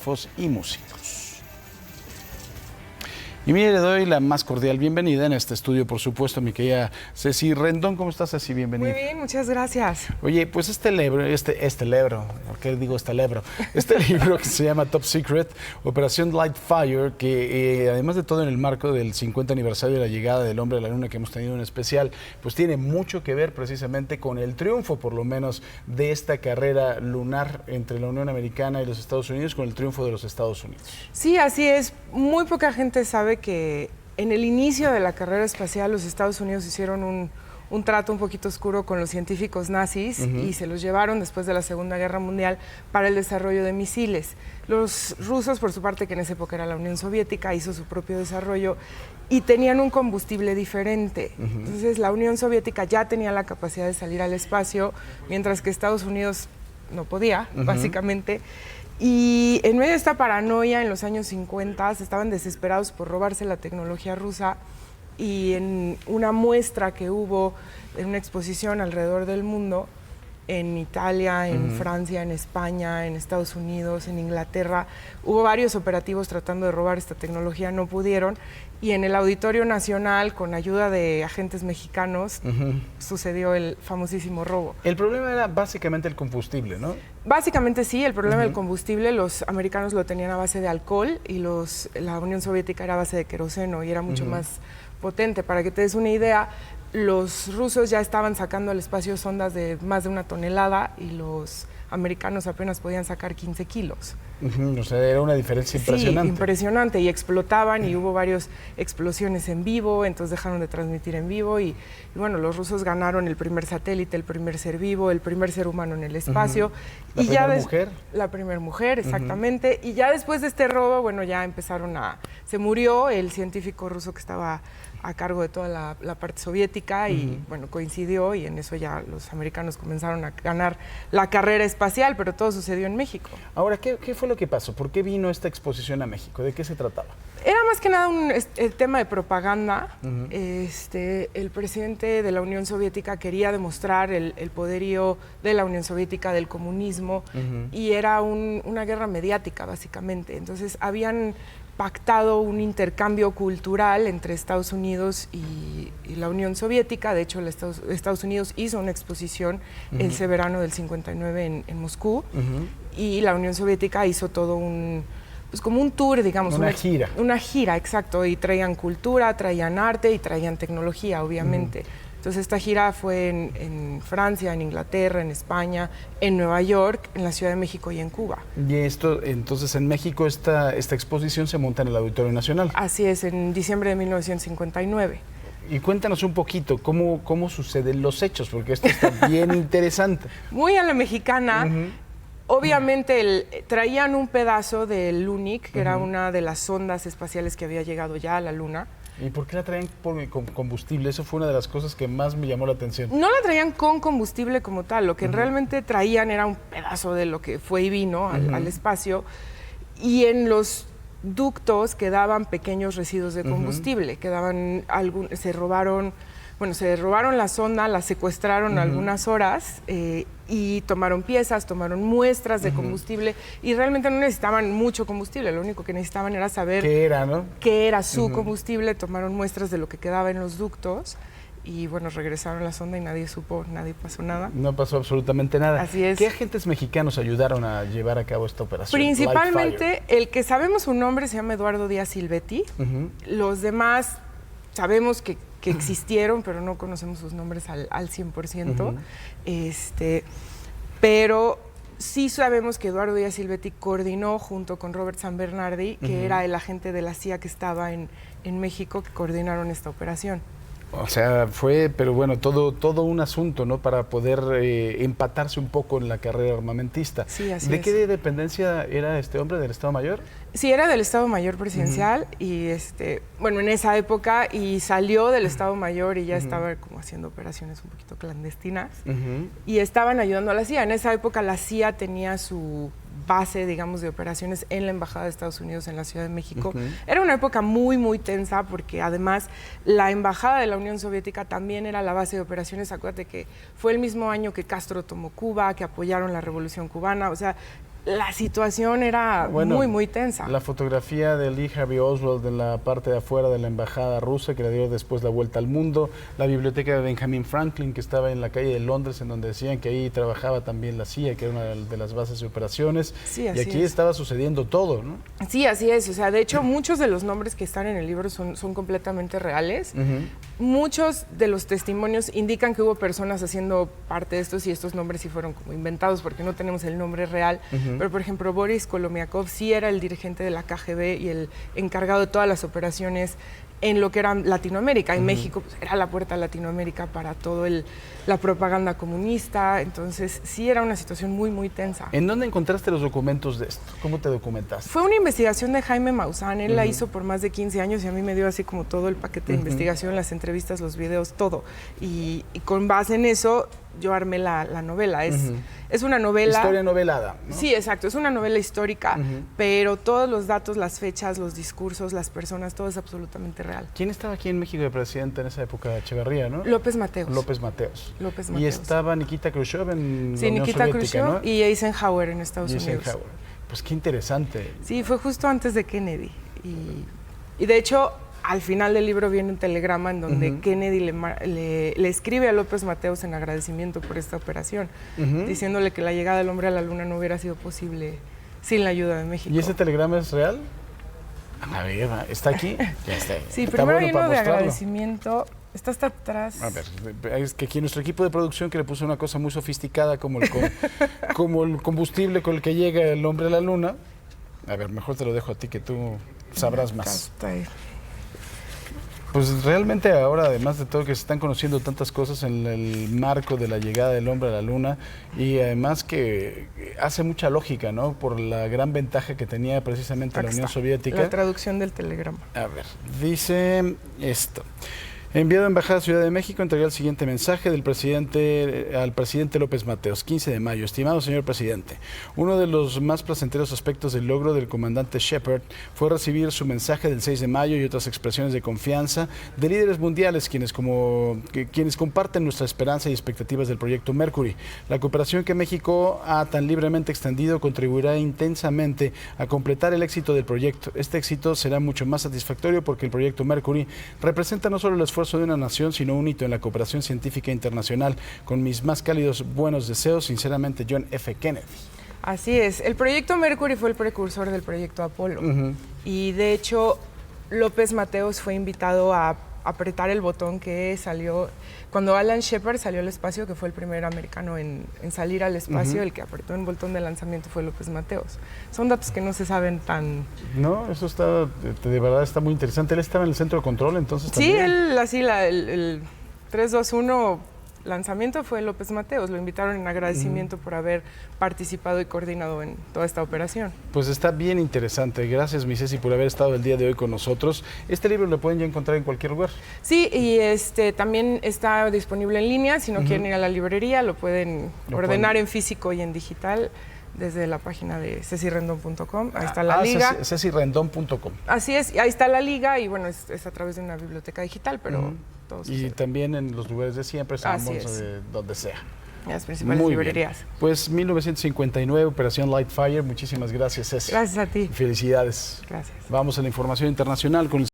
filósofos y músicos. Y mire, le doy la más cordial bienvenida en este estudio, por supuesto, a mi querida Ceci Rendón. ¿Cómo estás, Ceci? Bienvenida. Muy bien, muchas gracias. Oye, pues este libro, ¿por qué digo este libro? Este libro que se llama Top Secret, Operación Lightfire, que además de todo en el marco del 50 aniversario de la llegada del hombre a la luna que hemos tenido en especial, pues tiene mucho que ver precisamente con el triunfo, por lo menos, de esta carrera lunar entre la Unión Americana y los Estados Unidos, con el triunfo de los Estados Unidos. Sí, así es. Muy poca gente sabe que en el inicio de la carrera espacial los Estados Unidos hicieron un trato un poquito oscuro con los científicos nazis y se los llevaron después de la Segunda Guerra Mundial para el desarrollo de misiles. Los rusos, por su parte, que en esa época era la Unión Soviética, hizo su propio desarrollo y tenían un combustible diferente. Entonces la Unión Soviética ya tenía la capacidad de salir al espacio, mientras que Estados Unidos no podía, básicamente. Y en medio de esta paranoia, en los años 50, estaban desesperados por robarse la tecnología rusa, y en una muestra que hubo en una exposición alrededor del mundo, en Italia, en Francia, en España, en Estados Unidos, en Inglaterra, hubo varios operativos tratando de robar esta tecnología, no pudieron, y en el Auditorio Nacional, con ayuda de agentes mexicanos, sucedió el famosísimo robo. El problema era básicamente el combustible, ¿no? Básicamente sí, el problema del combustible, los americanos lo tenían a base de alcohol y la Unión Soviética era a base de queroseno y era mucho más potente. Para que te des una idea, los rusos ya estaban sacando al espacio sondas de más de 1 tonelada y los americanos apenas podían sacar 15 kilos. O sea, era una diferencia impresionante. Sí, impresionante, y explotaban y hubo varias explosiones en vivo, entonces dejaron de transmitir en vivo y bueno, los rusos ganaron el primer satélite, el primer ser vivo, el primer ser humano en el espacio. ¿La primera mujer? La primera mujer, exactamente. Y ya después de este robo, bueno, ya se murió el científico ruso que estaba a cargo de toda la parte soviética y bueno, coincidió y en eso ya los americanos comenzaron a ganar la carrera espacial, pero todo sucedió en México. Ahora, ¿qué fue lo que pasó? ¿Por qué vino esta exposición a México? ¿De qué se trataba? Era más que nada el tema de propaganda. El presidente de la Unión Soviética quería demostrar el poderío de la Unión Soviética, del comunismo, y era una guerra mediática, básicamente. Entonces, habían pactado un intercambio cultural entre Estados Unidos y la Unión Soviética. De hecho, Estados Unidos hizo una exposición ese verano del 59 en Moscú, y la Unión Soviética hizo todo pues como un tour, digamos. Una gira. Una gira, exacto, y traían cultura, traían arte y traían tecnología, obviamente. Entonces esta gira fue en Francia, en Inglaterra, en España, en Nueva York, en la Ciudad de México y en Cuba. Y entonces en México esta exposición se monta en el Auditorio Nacional. Así es, en diciembre de 1959. Y cuéntanos un poquito cómo suceden los hechos, porque esto está bien interesante. Muy a la mexicana. Obviamente traían un pedazo del Lunik, que era una de las sondas espaciales que había llegado ya a la Luna. ¿Y por qué la traían con combustible? Eso fue una de las cosas que más me llamó la atención. No la traían con combustible como tal, lo que realmente traían era un pedazo de lo que fue y vino al espacio, y en los ductos quedaban pequeños residuos de combustible, se robaron la sonda, la secuestraron algunas horas y tomaron piezas, tomaron muestras de combustible y realmente no necesitaban mucho combustible, lo único que necesitaban era saber qué era su combustible, tomaron muestras de lo que quedaba en los ductos y bueno, regresaron la sonda y nadie pasó nada. No pasó absolutamente nada. Así es. ¿Qué agentes mexicanos ayudaron a llevar a cabo esta operación? Principalmente, el que sabemos su nombre se llama Eduardo Díaz Silvetti. Los demás sabemos que existieron, pero no conocemos sus nombres al 100%. Pero sí sabemos que Eduardo Díaz Silvetti coordinó junto con Robert San Bernardi, que era el agente de la CIA que estaba en México, que coordinaron esta operación. O sea, pero bueno, todo un asunto, ¿no? Para poder empatarse un poco en la carrera armamentista. Sí, así ¿De es. qué dependencia era este hombre, del Estado Mayor? Sí, era del Estado Mayor Presidencial y bueno, en esa época, y salió del Estado Mayor y ya estaba como haciendo operaciones un poquito clandestinas y estaban ayudando a la CIA. En esa época la CIA tenía su base, digamos, de operaciones en la Embajada de Estados Unidos en la Ciudad de México. Era una época muy, muy tensa porque además la Embajada de la Unión Soviética también era la base de operaciones. Acuérdate que fue el mismo año que Castro tomó Cuba, que apoyaron la Revolución Cubana. O sea, la situación era muy, muy tensa. La fotografía de Lee Harvey Oswald en la parte de afuera de la embajada rusa, que le dio después la vuelta al mundo, la biblioteca de Benjamin Franklin, que estaba en la calle de Londres, en donde decían que ahí trabajaba también la CIA, que era una de las bases de operaciones, sí, y aquí estaba sucediendo todo, ¿no? Sí, así es. O sea, de hecho, muchos de los nombres que están en el libro son completamente reales. Muchos de los testimonios indican que hubo personas haciendo parte de estos y estos nombres sí fueron como inventados porque no tenemos el nombre real. Pero, por ejemplo, Boris Kolomiakov sí era el dirigente de la KGB y el encargado de todas las operaciones en lo que era Latinoamérica. En México pues, era la puerta a Latinoamérica para todo la propaganda comunista. Entonces, sí era una situación muy, muy tensa. ¿En dónde encontraste los documentos de esto? ¿Cómo te documentaste? Fue una investigación de Jaime Maussan. Él la hizo por más de 15 años y a mí me dio así como todo el paquete de investigación, las entrevistas, los videos, todo. Y con base en eso, yo armé la novela. Es una novela... Historia novelada, ¿no? Sí, exacto. Es una novela histórica, pero todos los datos, las fechas, los discursos, las personas, todo es absolutamente real. ¿Quién estaba aquí en México de presidente en esa época? Echeverría, ¿no? López Mateos. López Mateos. López Y Mateos. estaba Nikita Khrushchev en la Sí, Unión Nikita Soviética, Khrushchev, ¿no? y Eisenhower en Estados Unidos. Eisenhower. Pues qué interesante. Sí, fue justo antes de Kennedy. Y de hecho, al final del libro viene un telegrama en donde Kennedy le escribe a López Mateos en agradecimiento por esta operación, diciéndole que la llegada del hombre a la luna no hubiera sido posible sin la ayuda de México. ¿Y ese telegrama es real? A ver, ¿está aquí? Ya está. Sí, está primero bueno hay para uno de mostrarlo. agradecimiento. Está hasta atrás. A ver, es que aquí nuestro equipo de producción que le puso una cosa muy sofisticada como como el combustible con el que llega el hombre a la luna. A ver, mejor te lo dejo a ti que tú sabrás más. Está ahí. Pues realmente ahora, además de todo, que se están conociendo tantas cosas en el marco de la llegada del hombre a la luna y además que hace mucha lógica, ¿no? Por la gran ventaja que tenía precisamente la Unión Soviética. La traducción del telegrama. A ver, dice esto. Enviado a Embajada Ciudad de México, entregué el siguiente mensaje del al presidente López Mateos, 15 de mayo. Estimado señor presidente, uno de los más placenteros aspectos del logro del comandante Shepard fue recibir su mensaje del 6 de mayo y otras expresiones de confianza de líderes mundiales quienes comparten nuestra esperanza y expectativas del proyecto Mercury. La cooperación que México ha tan libremente extendido contribuirá intensamente a completar el éxito del proyecto. Este éxito será mucho más satisfactorio porque el proyecto Mercury representa no solo el esfuerzo de una nación, sino un hito en la cooperación científica internacional. Con mis más cálidos buenos deseos, sinceramente, John F. Kennedy. Así es. El proyecto Mercury fue el precursor del proyecto Apolo. Y de hecho, López Mateos fue invitado a apretar el botón que salió cuando Alan Shepard salió al espacio, que fue el primer americano en salir al espacio. El que apretó el botón de lanzamiento fue López Mateos. Son datos que no se saben tan... No, eso está, de verdad está muy interesante. Él estaba en el centro de control, entonces Sí, también. él así, el 3, 2, 1 lanzamiento fue López Mateos. Lo invitaron en agradecimiento por haber participado y coordinado en toda esta operación. Pues está bien interesante. Gracias, mi Ceci, por haber estado el día de hoy con nosotros. Este libro lo pueden ya encontrar en cualquier lugar. Sí, y también está disponible en línea. Si no quieren ir a la librería, lo pueden ordenar en físico y en digital desde la página de cecirendon.com. Ahí está la liga. cecirendon.com. Así es, ahí está la liga y bueno, es a través de una biblioteca digital, pero todos. Y también en los lugares de siempre, donde sea. Las principales Muy librerías. Bien. Pues 1959, Operación Lightfire. Muchísimas gracias, Ceci. Gracias a ti. Felicidades. Gracias. Vamos a la información internacional con el